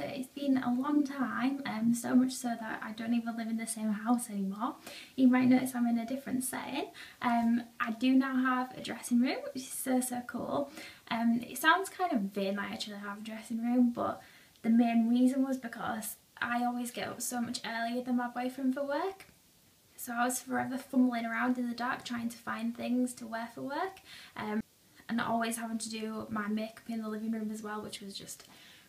So it's been a long time, so much so that I don't even live in the same house anymore. You might notice I'm in a different setting. I do now have a dressing room, which is so cool. It sounds kind of vain that I actually have a dressing room, but the main reason was because I always get up so much earlier than my boyfriend for work. So I was forever fumbling around in the dark trying to find things to wear for work, and always having to do my makeup in the living room as well, which was just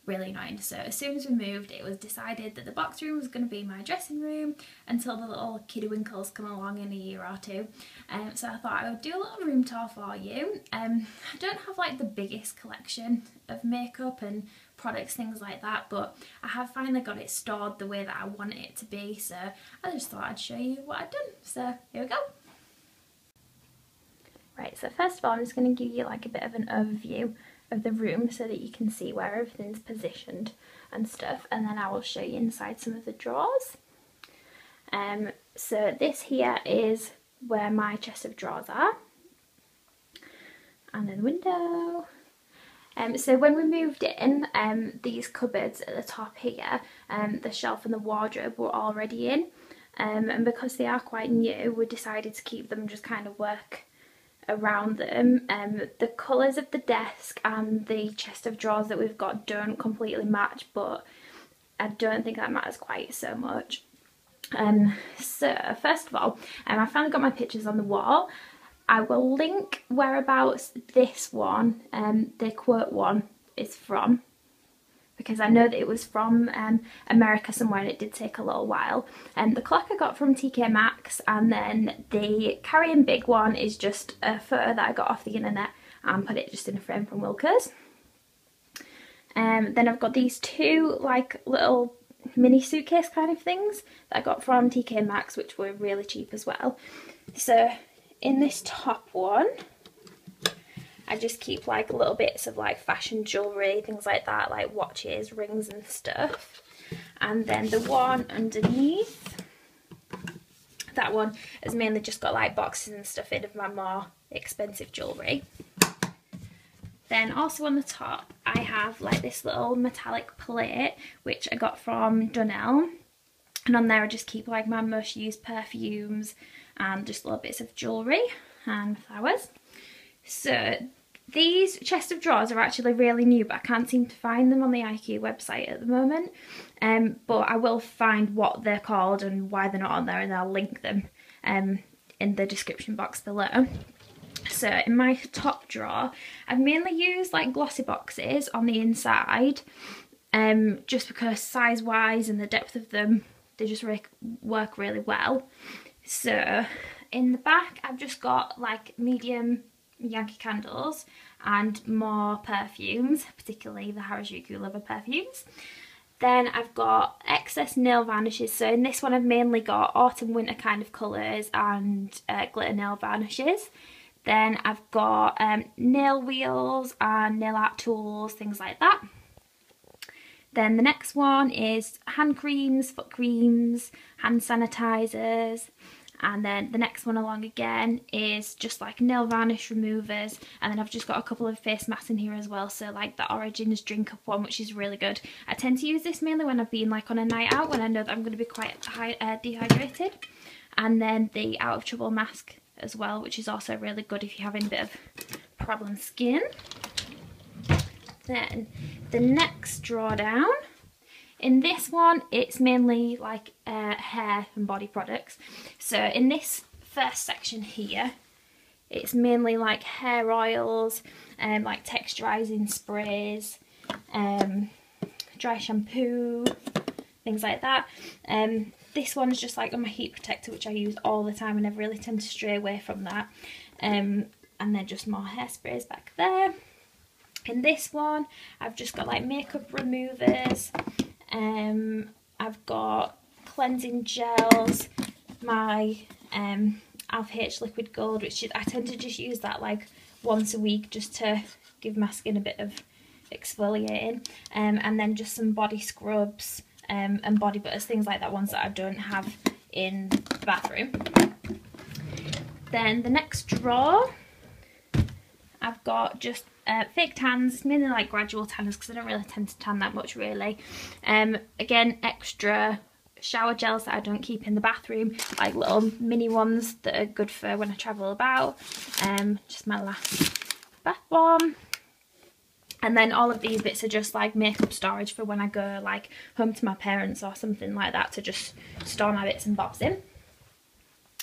really annoying. So as soon as we moved, it was decided that the box room was going to be my dressing room until the little kiddywinkles come along in a year or two. So I thought I would do a little room tour for you. I don't have like the biggest collection of makeup and products, things like that, but I have finally got it stored the way that I want it to be, so I just thought I'd show you what I've done. So here we go. Right, so first of all I'm just going to give you like a bit of an overview of the room so that you can see where everything's positioned and stuff, and then I will show you inside some of the drawers. So this here is where my chest of drawers are, and then the window. So when we moved in, these cupboards at the top here, the shelf and the wardrobe were already in, and because they are quite new, we decided to keep them, just kind of work around them. The colours of the desk and the chest of drawers that we've got don't completely match, but I don't think that matters quite so much. So first of all, I finally got my pictures on the wall. I will link whereabouts this one, the quote one, is from, because I know that it was from America somewhere and it did take a little while. The clock I got from TK Maxx, and then the carrying big one is just a photo that I got off the internet and put it just in a frame from Wilko's. Then I've got these two like little mini suitcase kind of things that I got from TK Maxx, which were really cheap as well. So in this top one, I just keep like little bits of like fashion jewellery, things like that, like watches, rings and stuff. And then the one underneath, that one has mainly just got like boxes and stuff in of my more expensive jewellery. Then also on the top I have like this little metallic plate which I got from Dunelm, and on there I just keep like my most used perfumes and just little bits of jewellery and flowers. So these chest of drawers are actually really new, but I can't seem to find them on the IKEA website at the moment. But I will find what they're called and why they're not on there, and I'll link them in the description box below. So in my top drawer, I've mainly used like glossy boxes on the inside, just because size wise and the depth of them, they just work really well. So in the back I've just got like medium Yankee candles and more perfumes, particularly the Harajuku Lover perfumes. Then I've got excess nail varnishes. So in this one I've mainly got autumn winter kind of colours and glitter nail varnishes. Then I've got nail wheels and nail art tools, things like that. Then the next one is hand creams, foot creams, hand sanitizers. And then the next one along again is just like nail varnish removers, and then I've just got a couple of face masks in here as well, so like the Origins drink up one, which is really good. I tend to use this mainly when I've been like on a night out, when I know that I'm going to be quite dehydrated. And then the Out of Trouble mask as well, which is also really good if you're having a bit of problem skin. Then the next drawer down, in this one, it's mainly like hair and body products. So in this first section here, it's mainly like hair oils, like texturizing sprays, dry shampoo, things like that. This one's just like on my heat protector, which I use all the time and I really tend to stray away from that. And then just more hairsprays back there. In this one, I've just got like makeup removers. I've got cleansing gels, my Alpha H Liquid Gold, which I tend to just use that like once a week just to give my skin a bit of exfoliating, and then just some body scrubs and body butters, things like that, ones that I don't have in the bathroom. Then the next drawer, I've got just fake tans. It's mainly like gradual tanners because I don't really tend to tan that much really. Again, extra shower gels that I don't keep in the bathroom, like little mini ones that are good for when I travel about. Just my last bath bomb. And then all of these bits are just like makeup storage for when I go like home to my parents or something like that, to just store my bits and bobs in.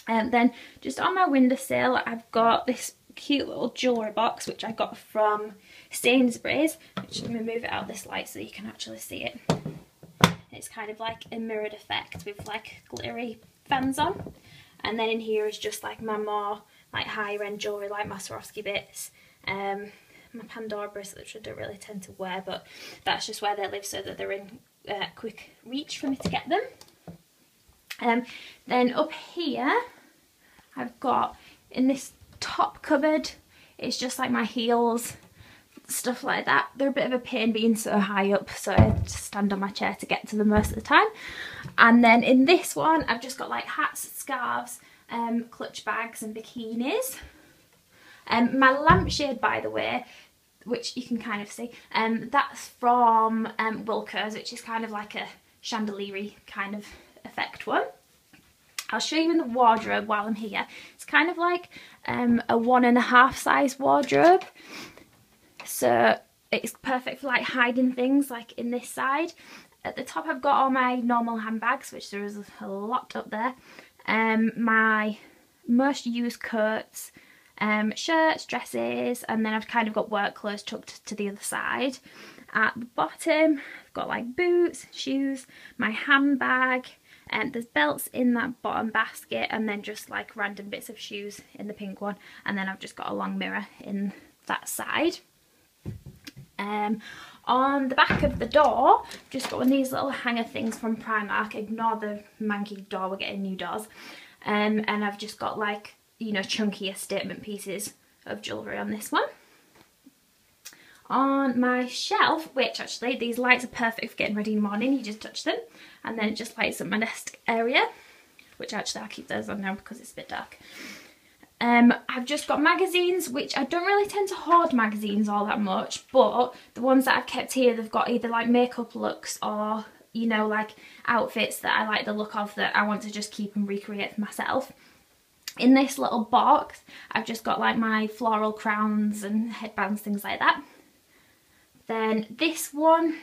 And then just on my windowsill I've got this cute little jewellery box which I got from Sainsbury's, which let me move it out this light so you can actually see it. It's kind of like a mirrored effect with like glittery fans on. And then in here is just like my more like higher end jewellery, like my Swarovski bits. My Pandora bracelets, which I don't really tend to wear, but that's just where they live so that they're in quick reach for me to get them. Then up here I've got, in this top cupboard, it's just like my heels, stuff like that. They're a bit of a pain being so high up, so I have to stand on my chair to get to them most of the time. And then in this one I've just got like hats, scarves, clutch bags and bikinis. My lampshade, by the way, which you can kind of see, that's from Wilko's, which is kind of like a chandelier kind of effect one. I'll show you in the wardrobe while I'm here. It's kind of like a 1.5 size wardrobe, so it's perfect for like hiding things like in this side. At the top I've got all my normal handbags, which there is a lot up there, my most used coats, shirts, dresses, and then I've kind of got work clothes tucked to the other side. At the bottom I've got like boots, shoes, my handbag, and there's belts in that bottom basket, and then just like random bits of shoes in the pink one, and then I've just got a long mirror in that side. On the back of the door I've just got one of these little hanger things from Primark. Ignore the manky door, we're getting new doors. And I've just got like, you know, chunkier statement pieces of jewellery on this one. On my shelf, which actually these lights are perfect for getting ready in the morning, you just touch them and then it just lights up my desk area, which actually I'll keep those on now because it's a bit dark. I've just got magazines, which I don't really tend to hoard magazines all that much, but the ones that I've kept here, they've got either like makeup looks or, you know, like outfits that I like the look of that I want to just keep and recreate for myself. In this little box I've just got like my floral crowns and headbands, things like that. Then this one,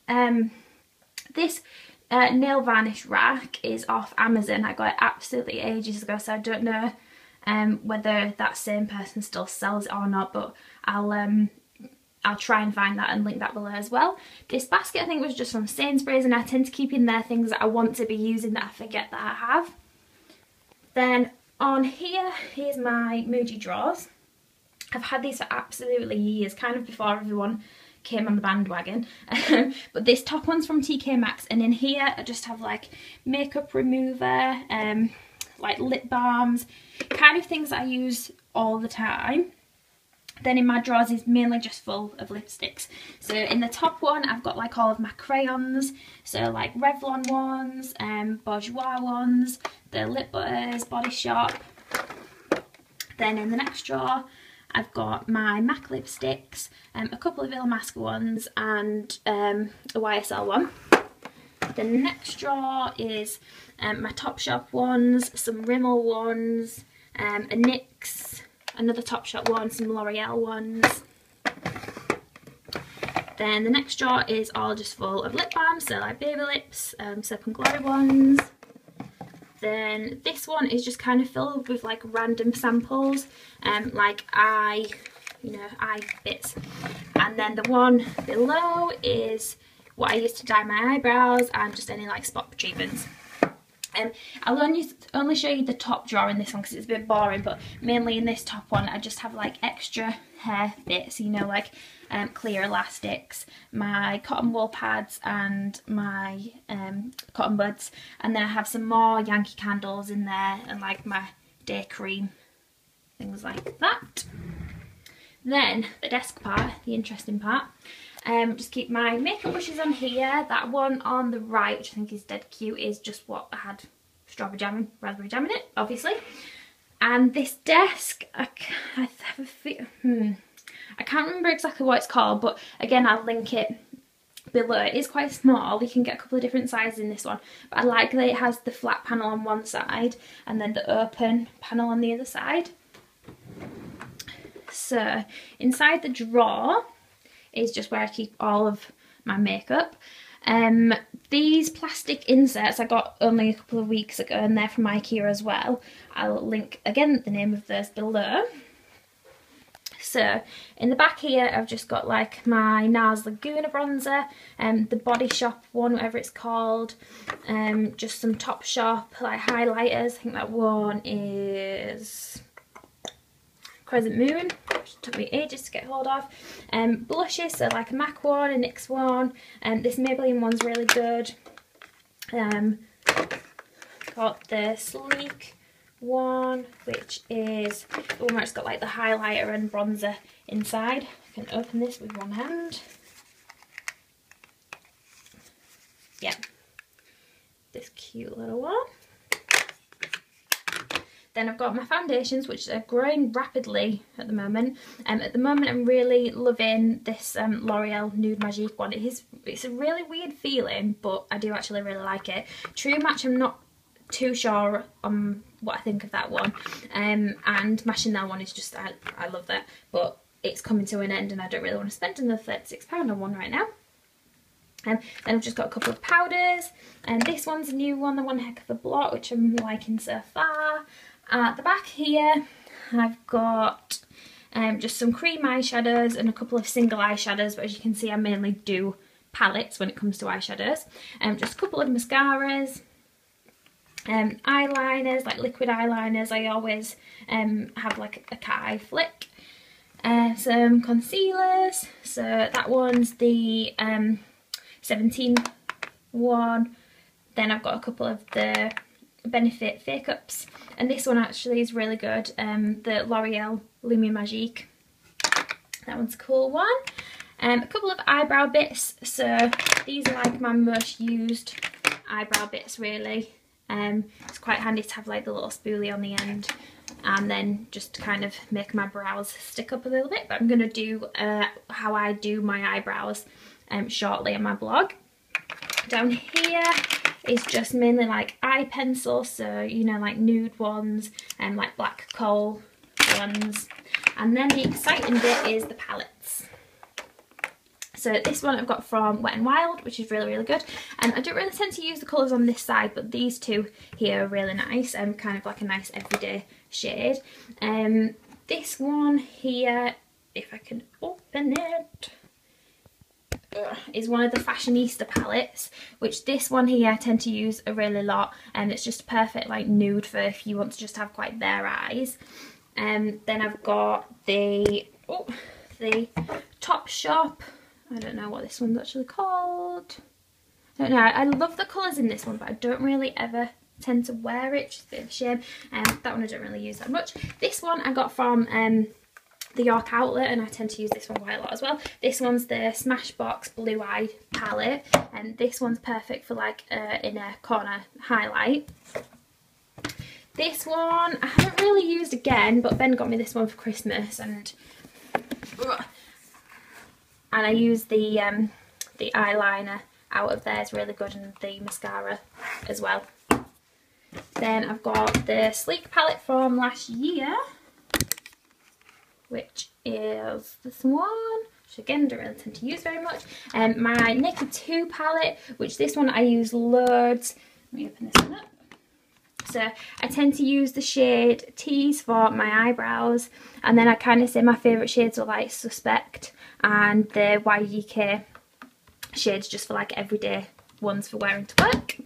this nail varnish rack is off Amazon. I got it absolutely ages ago, so I don't know whether that same person still sells it or not, but I'll try and find that and link that below as well. This basket I think was just from Sainsbury's, and I tend to keep in there things that I want to be using that I forget that I have. Then on here, here's my Muji drawers. I've had these for absolutely years, kind of before everyone came on the bandwagon. But this top one's from TK Maxx, and in here I just have like makeup remover, like lip balms, kind of things that I use all the time. Then in my drawers is mainly just full of lipsticks. So in the top one I've got like all of my crayons, so like Revlon ones, Bourjois ones, the lip butters, Body Shop. Then in the next drawer I've got my MAC lipsticks, a couple of Illamasqua ones and a YSL one. The next drawer is my Topshop ones, some Rimmel ones, a NYX, another Topshop one, some L'Oreal ones. Then the next drawer is all just full of lip balm, so like Baby Lips, Soap and Glory ones. Then this one is just kind of filled with like random samples, like eye bits. And then the one below is what I use to dye my eyebrows and just any like spot treatments. I'll only show you the top drawer in this one because it's a bit boring, but mainly in this top one I just have like extra hair bits, you know, like clear elastics, my cotton wool pads and my cotton buds, and then I have some more Yankee candles in there and like my day cream, things like that. Then the desk part, the interesting part, just keep my makeup brushes on here. That one on the right, which I think is dead cute, is just what I had raspberry jam in it, obviously. And this desk, I have a feel, I can't remember exactly what it's called, but again I'll link it below. It is quite small, you can get a couple of different sizes in this one, but I like that it has the flat panel on one side and then the open panel on the other side. So inside the drawer is just where I keep all of my makeup. These plastic inserts I got only a couple of weeks ago, and they're from IKEA as well. I'll link again the name of those below. So in the back here I've just got like my NARS Laguna bronzer, the Body Shop one, whatever it's called, just some Topshop like highlighters. I think that one is Crescent Moon, which took me ages to get hold of. Blushes, so like a MAC one, a NYX one, and this Maybelline one's really good. Got the Sleek one, which is the one where it's got like the highlighter and bronzer inside. I can open this with one hand. Yeah, this cute little one. Then I've got my foundations, which are growing rapidly at the moment. At the moment I'm really loving this L'Oreal Nude Magique one. It's a really weird feeling, but I do actually really like it. True Match, I'm not too sure on what I think of that one. And my Chanel one is just, I love that, but it's coming to an end and I don't really want to spend another £36 on one right now. Then I've just got a couple of powders, and this one's a new one, the One Heck of a Blot, which I'm liking so far. At the back here I've got just some cream eyeshadows and a couple of single eyeshadows, but as you can see I mainly do palettes when it comes to eyeshadows. Just a couple of mascaras, eyeliners, like liquid eyeliners. I always have like a cat eye flick. Some concealers, so that one's the 17 one. Then I've got a couple of the Benefit Fake Ups, and this one actually is really good, the L'Oreal Lumi Magique. That one's a cool one. A couple of eyebrow bits, so these are like my most used eyebrow bits really. It's quite handy to have like the little spoolie on the end, and then just to kind of make my brows stick up a little bit. But I'm going to do how I do my eyebrows shortly on my blog. Down here is just mainly like eye pencils, so you know, like nude ones and like black coal ones. And then the exciting bit is the palettes. So this one I've got from Wet n Wild, which is really, really good. And I don't really tend to use the colours on this side, but these two here are really nice and kind of like a nice everyday shade. This one here, if I can open it, is one of the Fashionista palettes, which this one here I tend to use a really lot, and it's just perfect like nude for if you want to just have quite bare eyes. Then I've got the Topshop, I don't know what this one's actually called, I don't know, I love the colours in this one, but I don't really ever tend to wear it, which is a bit of a shame. That one I don't really use that much. This one I got from the York Outlet, and I tend to use this one quite a lot as well. This one's the Smashbox Blue Eye palette, and this one's perfect for like inner corner highlight. This one I haven't really used again, but Ben got me this one for Christmas, and I use the eyeliner out of there, it's really good, and the mascara as well. Then I've got the Sleek palette from last year, which is this one, which again don't really tend to use very much. My Naked 2 palette, which this one I use loads. Let me open this one up. So I tend to use the shade Tease for my eyebrows, and then I kind of say my favourite shades are like Suspect and the YGK shades just for like everyday ones for wearing to work.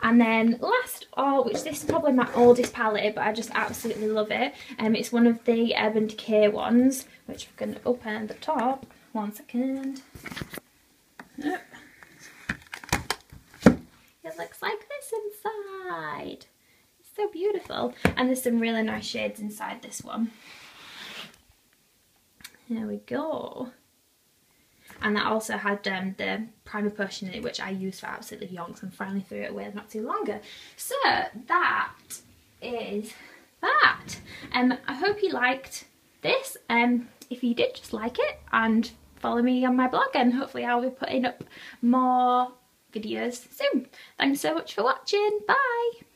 And then last, which this is probably my oldest palette, but I just absolutely love it. It's one of the Urban Decay ones, which I'm going to open the top. 1 second. It looks like this inside. It's so beautiful, and there's some really nice shades inside this one. There we go. And that also had the primer potion in it, which I used for absolutely yonks and finally threw it away not too long ago. So that is that. I hope you liked this. If if you did, just like it and follow me on my blog, and hopefully I'll be putting up more videos soon. Thanks so much for watching. Bye!